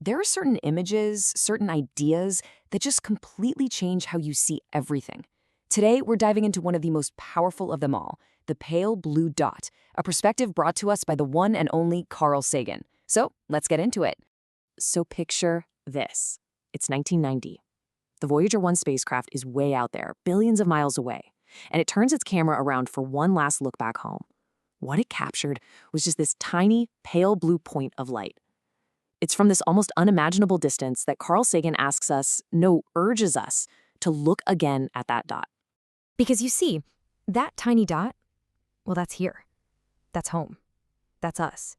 There are certain images, certain ideas that just completely change how you see everything. Today, we're diving into one of the most powerful of them all, the pale blue dot, a perspective brought to us by the one and only Carl Sagan. So let's get into it. So picture this. It's 1990. The Voyager 1 spacecraft is way out there, billions of miles away, and it turns its camera around for one last look back home. What it captured was just this tiny, pale blue point of light. It's from this almost unimaginable distance that Carl Sagan asks us, no, urges us, to look again at that dot. Because you see, that tiny dot, well, that's here. That's home. That's us.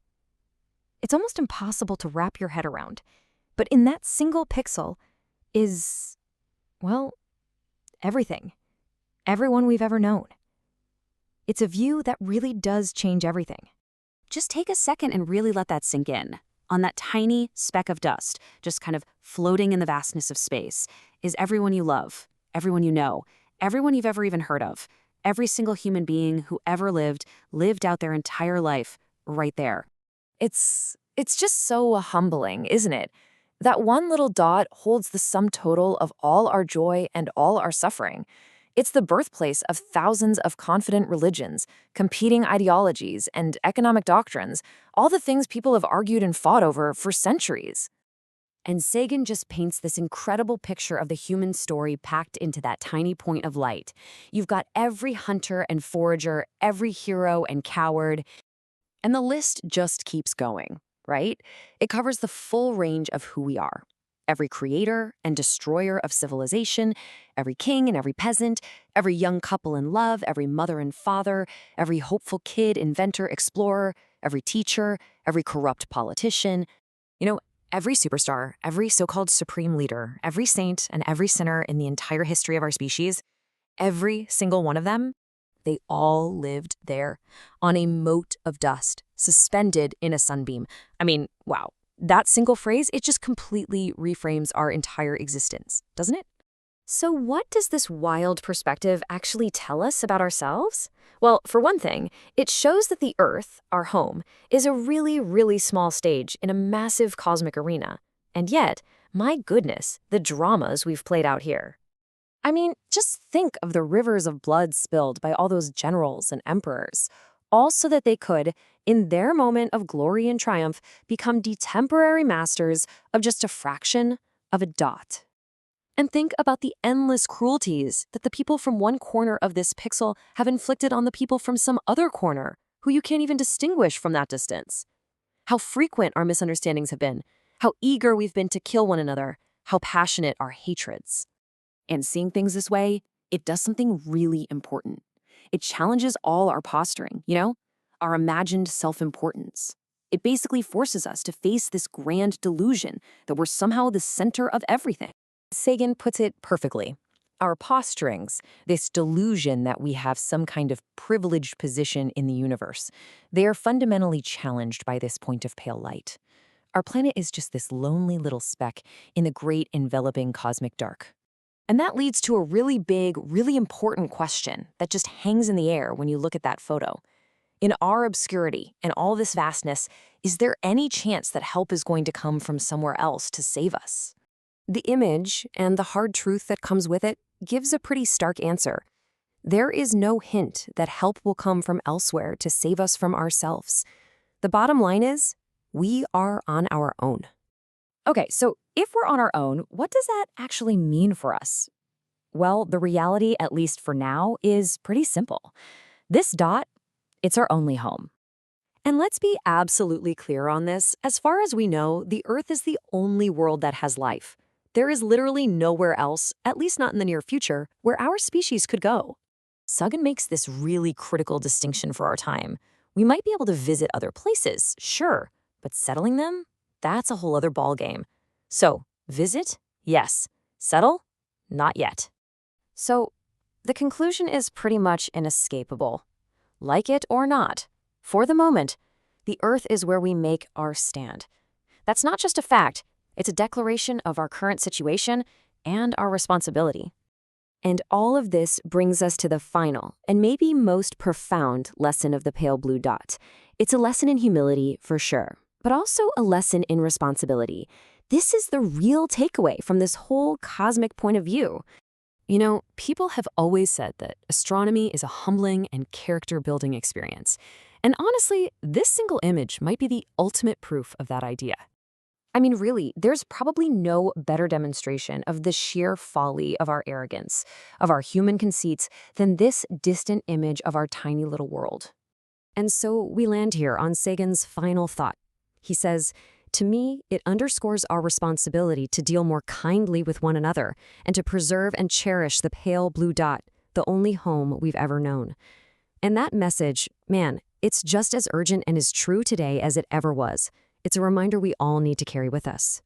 It's almost impossible to wrap your head around. But in that single pixel is, well, everything. Everyone we've ever known. It's a view that really does change everything. Just take a second and really let that sink in. On that tiny speck of dust, just kind of floating in the vastness of space, is everyone you love, everyone you know, everyone you've ever even heard of, every single human being who ever lived out their entire life right there. It's just so humbling, isn't it? That one little dot holds the sum total of all our joy and all our suffering. It's the birthplace of thousands of confident religions, competing ideologies, and economic doctrines, all the things people have argued and fought over for centuries. And Sagan just paints this incredible picture of the human story packed into that tiny point of light. You've got every hunter and forager, every hero and coward, and the list just keeps going, right? It covers the full range of who we are. Every creator and destroyer of civilization, every king and every peasant, every young couple in love, every mother and father, every hopeful kid, inventor, explorer, every teacher, every corrupt politician. Every superstar, every so-called supreme leader, every saint, and every sinner in the entire history of our species, every single one of them, they all lived there, on a mote of dust, suspended in a sunbeam. I mean, wow. That single phrase, it just completely reframes our entire existence, doesn't it? So what does this wild perspective actually tell us about ourselves? Well, for one thing, it shows that the Earth, our home, is a really, really small stage in a massive cosmic arena. And yet, my goodness, the dramas we've played out here. I mean, just think of the rivers of blood spilled by all those generals and emperors, all so that they could, in their moment of glory and triumph, become the temporary masters of just a fraction of a dot. And think about the endless cruelties that the people from one corner of this pixel have inflicted on the people from some other corner, who you can't even distinguish from that distance. How frequent our misunderstandings have been, how eager we've been to kill one another, how passionate our hatreds. And seeing things this way, it does something really important. It challenges all our posturing, our imagined self-importance. It basically forces us to face this grand delusion that we're somehow the center of everything. Sagan puts it perfectly. Our posturings, this delusion that we have some kind of privileged position in the universe, they are fundamentally challenged by this point of pale light. Our planet is just this lonely little speck in the great enveloping cosmic dark. And that leads to a really big, really important question that just hangs in the air when you look at that photo. In our obscurity and all this vastness, is there any chance that help is going to come from somewhere else to save us? The image, and the hard truth that comes with it, gives a pretty stark answer. There is no hint that help will come from elsewhere to save us from ourselves. The bottom line is, we are on our own. Okay, so if we're on our own, what does that actually mean for us? Well, the reality, at least for now, is pretty simple. This dot, it's our only home. And let's be absolutely clear on this. As far as we know, the Earth is the only world that has life. There is literally nowhere else, at least not in the near future, where our species could go. Sagan makes this really critical distinction for our time. We might be able to visit other places, sure, but settling them? That's a whole other ballgame. So, visit? Yes. Settle? Not yet. So, the conclusion is pretty much inescapable. Like it or not, for the moment, the Earth is where we make our stand. That's not just a fact. It's a declaration of our current situation and our responsibility. And all of this brings us to the final and maybe most profound lesson of the pale blue dot. It's a lesson in humility, for sure, but also a lesson in responsibility. This is the real takeaway from this whole cosmic point of view. You know, people have always said that astronomy is a humbling and character-building experience. And honestly, this single image might be the ultimate proof of that idea. I mean, really, there's probably no better demonstration of the sheer folly of our arrogance, of our human conceits, than this distant image of our tiny little world. And so we land here on Sagan's final thought. He says, "To me, it underscores our responsibility to deal more kindly with one another and to preserve and cherish the pale blue dot, the only home we've ever known." And that message, man, it's just as urgent and as true today as it ever was. It's a reminder we all need to carry with us.